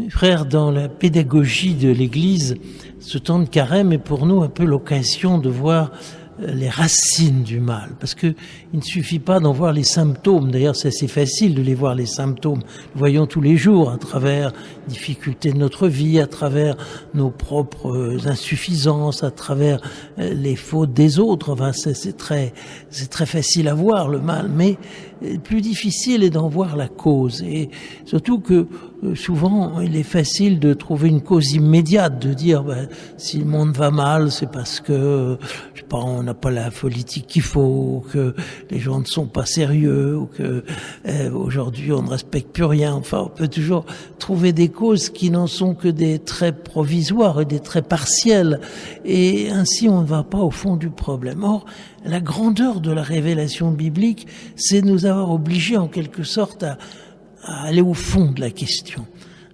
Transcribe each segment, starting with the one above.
Frères, dans la pédagogie de l'Église, ce temps de carême est pour nous un peu l'occasion de voir les racines du mal, parce que il ne suffit pas d'en voir les symptômes. D'ailleurs, c'est assez facile de les voir, les symptômes. Nous voyons tous les jours, à travers les difficultés de notre vie, à travers nos propres insuffisances, à travers les fautes des autres. Enfin, c'est très facile à voir le mal, mais le plus difficile est d'en voir la cause. Et surtout que souvent, il est facile de trouver une cause immédiate, de dire si le monde va mal, c'est parce que, je sais pas, on n'a pas la politique qu'il faut, ou que les gens ne sont pas sérieux, ou que aujourd'hui on ne respecte plus rien. Enfin, on peut toujours trouver des causes qui n'en sont que des traits provisoires et des traits partiels, et ainsi on ne va pas au fond du problème. Or, la grandeur de la révélation biblique, c'est de nous avoir obligés en quelque sorte à aller au fond de la question.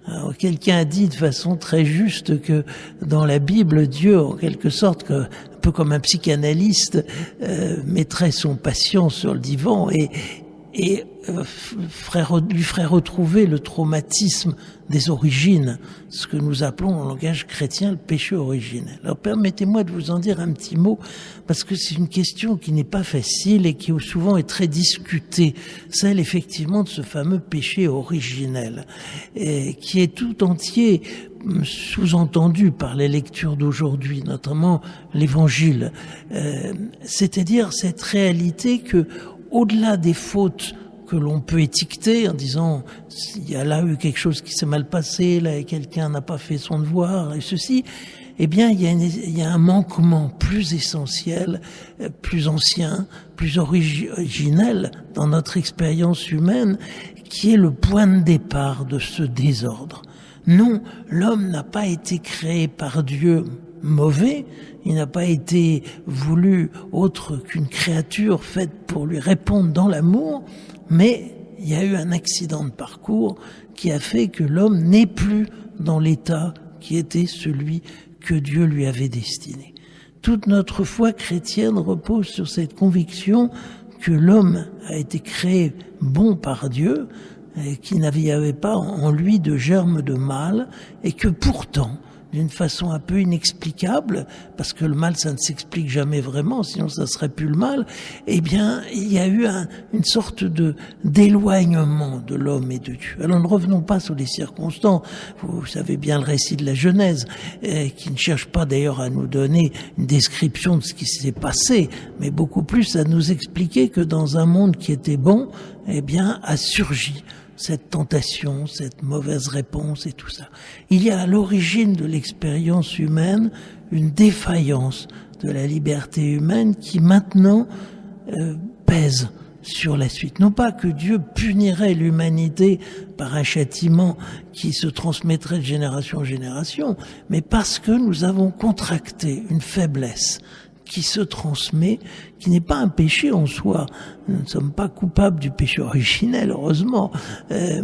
Alors, quelqu'un a dit de façon très juste que dans la Bible, Dieu, en quelque sorte, un peu comme un psychanalyste, mettrait son patient sur le divan et lui ferait retrouver le traumatisme des origines, ce que nous appelons en langage chrétien le péché originel. Alors permettez-moi de vous en dire un petit mot, parce que c'est une question qui n'est pas facile et qui souvent est très discutée, celle effectivement de ce fameux péché originel, qui est tout entier sous-entendu par les lectures d'aujourd'hui, notamment l'Évangile, c'est-à-dire cette réalité que, au-delà des fautes que l'on peut étiqueter en disant il y a là eu quelque chose qui s'est mal passé, là quelqu'un n'a pas fait son devoir et ceci, eh bien il y a un manquement plus essentiel, plus ancien, plus originel dans notre expérience humaine, qui est le point de départ de ce désordre. Non, l'homme n'a pas été créé par Dieu mauvais, il n'a pas été voulu autre qu'une créature faite pour lui répondre dans l'amour, mais il y a eu un accident de parcours qui a fait que l'homme n'est plus dans l'état qui était celui que Dieu lui avait destiné. Toute notre foi chrétienne repose sur cette conviction que l'homme a été créé bon par Dieu, et qu'il n'y avait pas en lui de germe de mal, et que pourtant, d'une façon un peu inexplicable, parce que le mal ça ne s'explique jamais vraiment, sinon ça serait plus le mal, eh bien il y a eu une sorte d'éloignement de l'homme et de Dieu. Alors ne revenons pas sur les circonstances, vous savez bien le récit de la Genèse, qui ne cherche pas d'ailleurs à nous donner une description de ce qui s'est passé, mais beaucoup plus à nous expliquer que dans un monde qui était bon, eh bien a surgi cette tentation, cette mauvaise réponse et tout ça. Il y a à l'origine de l'expérience humaine une défaillance de la liberté humaine qui maintenant pèse sur la suite. Non pas que Dieu punirait l'humanité par un châtiment qui se transmettrait de génération en génération, mais parce que nous avons contracté une faiblesse qui se transmet, qui n'est pas un péché en soi. Nous ne sommes pas coupables du péché originel, heureusement,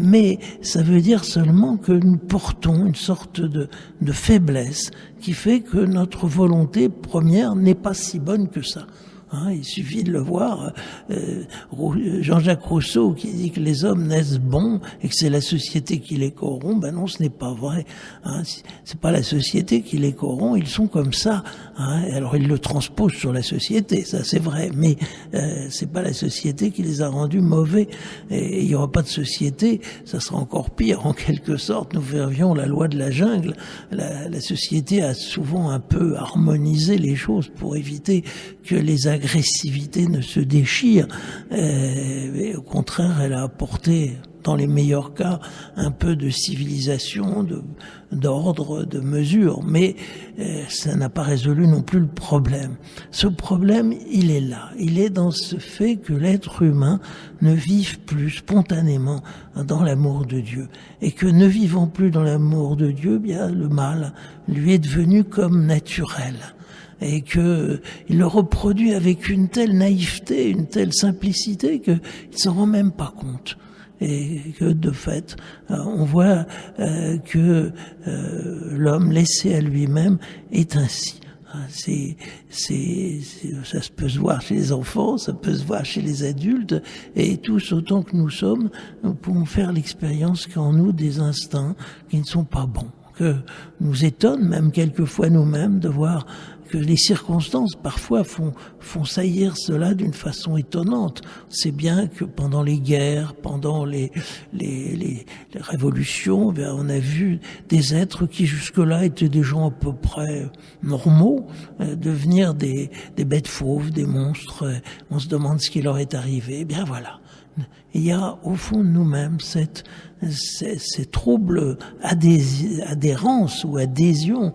mais ça veut dire seulement que nous portons une sorte de faiblesse qui fait que notre volonté première n'est pas si bonne que ça. Il suffit de le voir, Jean-Jacques Rousseau qui dit que les hommes naissent bons et que c'est la société qui les corrompt. Ben non, ce n'est pas vrai. C'est pas la société qui les corrompt, ils sont comme ça. Alors ils le transposent sur la société, ça c'est vrai, mais c'est pas la société qui les a rendus mauvais. Et il y aura pas de société, ça sera encore pire en quelque sorte. Nous verrions la loi de la jungle. La société a souvent un peu harmonisé les choses pour éviter que les agressivité ne se déchire. Au contraire, elle a apporté, dans les meilleurs cas, un peu de civilisation, d'ordre, de mesure. Mais ça n'a pas résolu non plus le problème. Ce problème, il est là. Il est dans ce fait que l'être humain ne vive plus spontanément dans l'amour de Dieu. Et que ne vivant plus dans l'amour de Dieu, bien le mal lui est devenu comme naturel. Et que il le reproduit avec une telle naïveté, une telle simplicité qu'il s'en rend même pas compte. Et que de fait, on voit que l'homme laissé à lui-même est ainsi. Ça se peut se voir chez les enfants, ça peut se voir chez les adultes, et tous autant que nous sommes, nous pouvons faire l'expérience qu'en nous des instincts qui ne sont pas bons, que nous étonne même quelquefois nous-mêmes de voir que les circonstances parfois font saillir cela d'une façon étonnante. C'est bien que pendant les guerres, pendant les révolutions, on a vu des êtres qui jusque-là étaient des gens à peu près normaux devenir des bêtes fauves, des monstres. On se demande ce qui leur est arrivé. Eh bien voilà. Il y a au fond de nous-mêmes ces troubles adhérence ou adhésion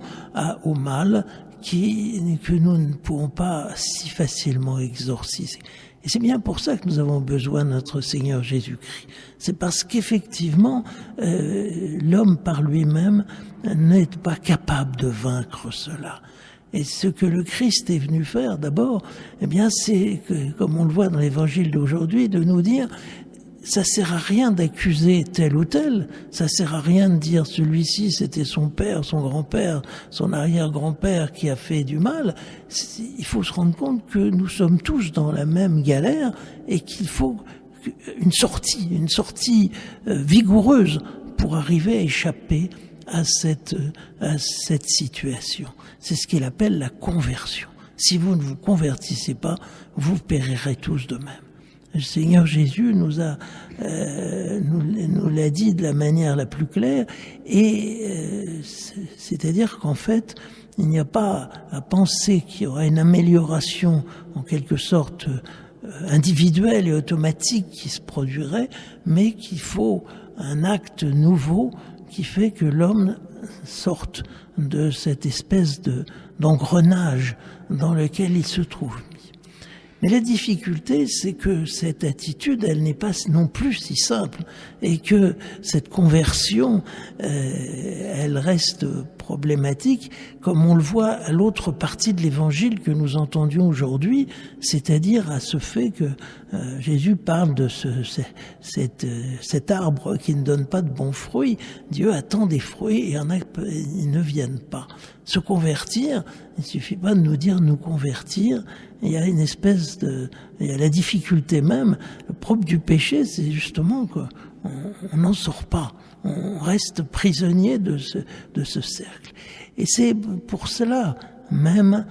au mal que nous ne pouvons pas si facilement exorciser. Et c'est bien pour ça que nous avons besoin de notre Seigneur Jésus-Christ. C'est parce qu'effectivement, l'homme par lui-même n'est pas capable de vaincre cela. Et ce que le Christ est venu faire d'abord, eh bien, c'est, comme on le voit dans l'évangile d'aujourd'hui, de nous dire, ça sert à rien d'accuser tel ou tel, ça sert à rien de dire celui-ci c'était son père, son grand-père, son arrière-grand-père qui a fait du mal. Il faut se rendre compte que nous sommes tous dans la même galère et qu'il faut une sortie vigoureuse pour arriver à échapper à cette situation. C'est ce qu'il appelle la conversion. Si vous ne vous convertissez pas, vous périrez tous de même. Le Seigneur Jésus nous l'a dit de la manière la plus claire, et c'est-à-dire qu'en fait, il n'y a pas à penser qu'il y aura une amélioration en quelque sorte individuelle et automatique qui se produirait, mais qu'il faut un acte nouveau qui fait que l'homme sorte de cette espèce d'engrenage dans lequel il se trouve. Mais la difficulté, c'est que cette attitude, elle n'est pas non plus si simple, et que cette conversion, elle reste problématique, comme on le voit à l'autre partie de l'évangile que nous entendions aujourd'hui, c'est-à-dire à ce fait que Jésus parle de cet arbre qui ne donne pas de bons fruits. Dieu attend des fruits et ils ne viennent pas. Se convertir, il ne suffit pas de nous dire nous convertir. Il y a une espèce il y a la difficulté même. Le propre du péché, c'est justement qu'on n'en sort pas. On reste prisonnier de ce cercle. Et c'est pour cela même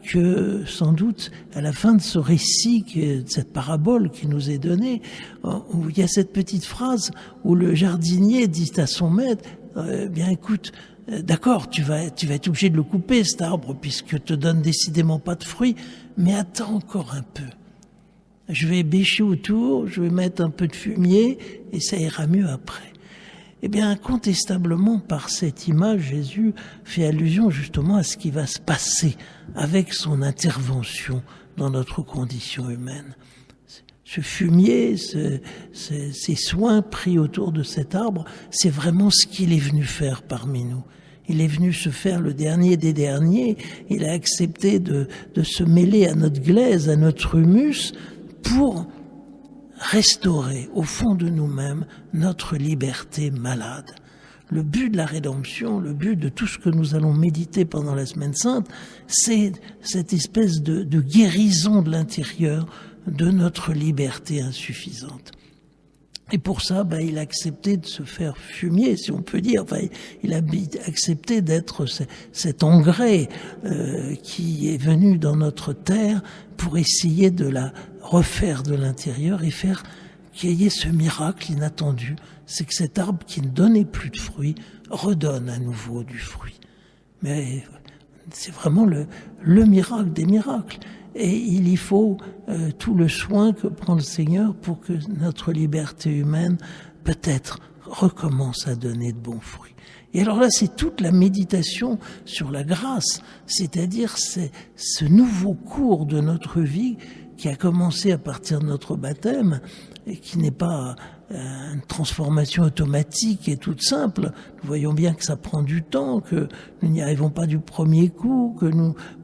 que sans doute à la fin de ce récit, de cette parabole qui nous est donnée, où il y a cette petite phrase où le jardinier dit à son maître, bien écoute, d'accord, tu vas être obligé de le couper cet arbre puisque te donne décidément pas de fruits, mais attends encore un peu. Je vais bêcher autour, je vais mettre un peu de fumier et ça ira mieux après. Eh bien, incontestablement, par cette image, Jésus fait allusion justement à ce qui va se passer avec son intervention dans notre condition humaine. Ce fumier, ces soins pris autour de cet arbre, c'est vraiment ce qu'il est venu faire parmi nous. Il est venu se faire le dernier des derniers. Il a accepté de se mêler à notre glaise, à notre humus, pour restaurer au fond de nous-mêmes notre liberté malade. Le but de la rédemption, le but de tout ce que nous allons méditer pendant la Semaine Sainte, c'est cette espèce de guérison de l'intérieur de notre liberté insuffisante. Et pour ça, il a accepté de se faire fumier, si on peut dire. Il a accepté d'être cet engrais qui est venu dans notre terre pour essayer de la refaire de l'intérieur et faire qu'il y ait ce miracle inattendu. C'est que cet arbre qui ne donnait plus de fruits redonne à nouveau du fruit. Mais c'est vraiment le miracle des miracles. Et il y faut tout le soin que prend le Seigneur pour que notre liberté humaine, peut-être, recommence à donner de bons fruits. Et alors là, c'est toute la méditation sur la grâce, c'est-à-dire c'est ce nouveau cours de notre vie qui a commencé à partir de notre baptême et qui n'est pas une transformation automatique et toute simple. Nous voyons bien que ça prend du temps, que nous n'y arrivons pas du premier coup, que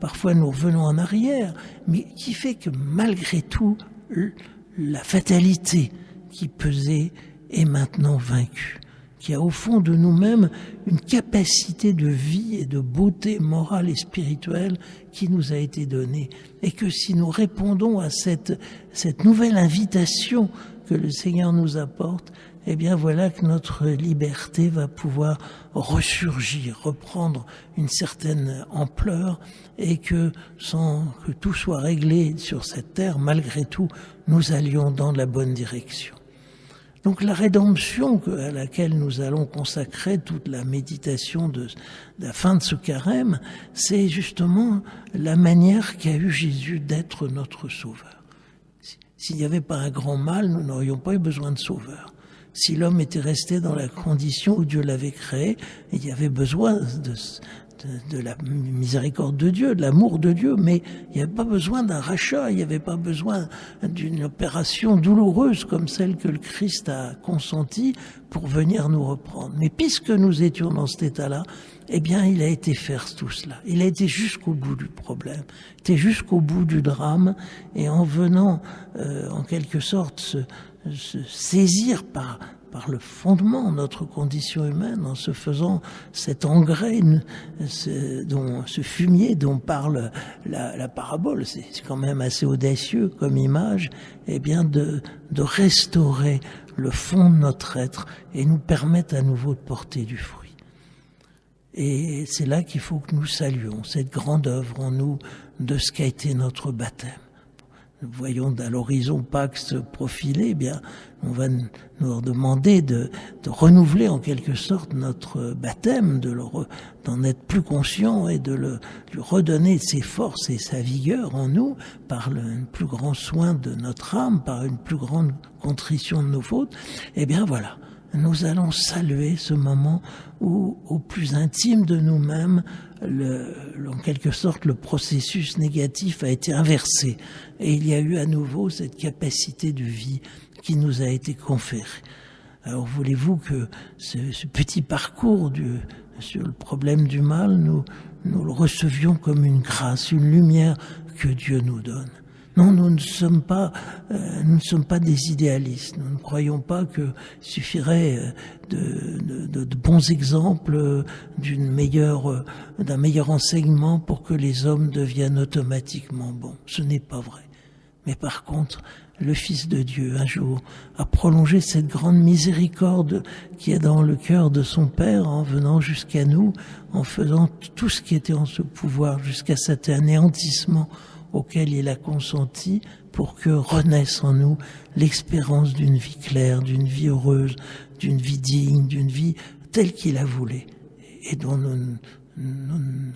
parfois nous revenons en arrière, mais qui fait que malgré tout, la fatalité qui pesait est maintenant vaincue, qu'il y a au fond de nous-mêmes une capacité de vie et de beauté morale et spirituelle qui nous a été donnée. Et que si nous répondons à cette nouvelle invitation que le Seigneur nous apporte, eh bien voilà que notre liberté va pouvoir ressurgir, reprendre une certaine ampleur, et que sans que tout soit réglé sur cette terre, malgré tout, nous allions dans la bonne direction. Donc la rédemption à laquelle nous allons consacrer toute la méditation de la fin de ce carême, c'est justement la manière qu'a eu Jésus d'être notre sauveur. S'il n'y avait pas un grand mal, nous n'aurions pas eu besoin de sauveur. Si l'homme était resté dans la condition où Dieu l'avait créé, il y avait besoin de la miséricorde de Dieu, de l'amour de Dieu, mais il n'y avait pas besoin d'un rachat, il n'y avait pas besoin d'une opération douloureuse comme celle que le Christ a consentie pour venir nous reprendre. Mais puisque nous étions dans cet état-là, eh bien, il a été faire tout cela. Il a été jusqu'au bout du problème, il était jusqu'au bout du drame, et en venant, en quelque sorte, se saisir par le fondement de notre condition humaine, en se faisant cet engrais, ce fumier dont parle la parabole, c'est quand même assez audacieux comme image, eh bien de restaurer le fond de notre être et nous permettre à nouveau de porter du fruit. Et c'est là qu'il faut que nous saluions cette grande œuvre en nous de ce qu'a été notre baptême. Nous voyons à l'horizon Pâques se profiler, eh bien, on va nous demander de renouveler en quelque sorte notre baptême, d'en être plus conscient et de lui redonner ses forces et sa vigueur en nous par un plus grand soin de notre âme, par une plus grande contrition de nos fautes. Eh bien voilà, nous allons saluer ce moment où, au plus intime de nous-mêmes, en quelque sorte, le processus négatif a été inversé. Et il y a eu à nouveau cette capacité de vie qui nous a été conférée. Alors voulez-vous que ce petit parcours sur le problème du mal, nous le recevions comme une grâce, une lumière que Dieu nous donne. Non, nous ne sommes pas des idéalistes. Nous ne croyons pas qu'il suffirait de bons exemples, d'un meilleur enseignement pour que les hommes deviennent automatiquement bons. Ce n'est pas vrai. Mais par contre, le Fils de Dieu, un jour, a prolongé cette grande miséricorde qui est dans le cœur de son Père en venant jusqu'à nous, en faisant tout ce qui était en ce pouvoir jusqu'à cet anéantissement auquel il a consenti pour que renaisse en nous l'espérance d'une vie claire, d'une vie heureuse, d'une vie digne, d'une vie telle qu'il a voulu et dont nous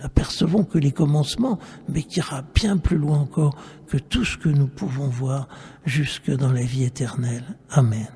n'apercevons que les commencements, mais qui ira bien plus loin encore que tout ce que nous pouvons voir jusque dans la vie éternelle. Amen.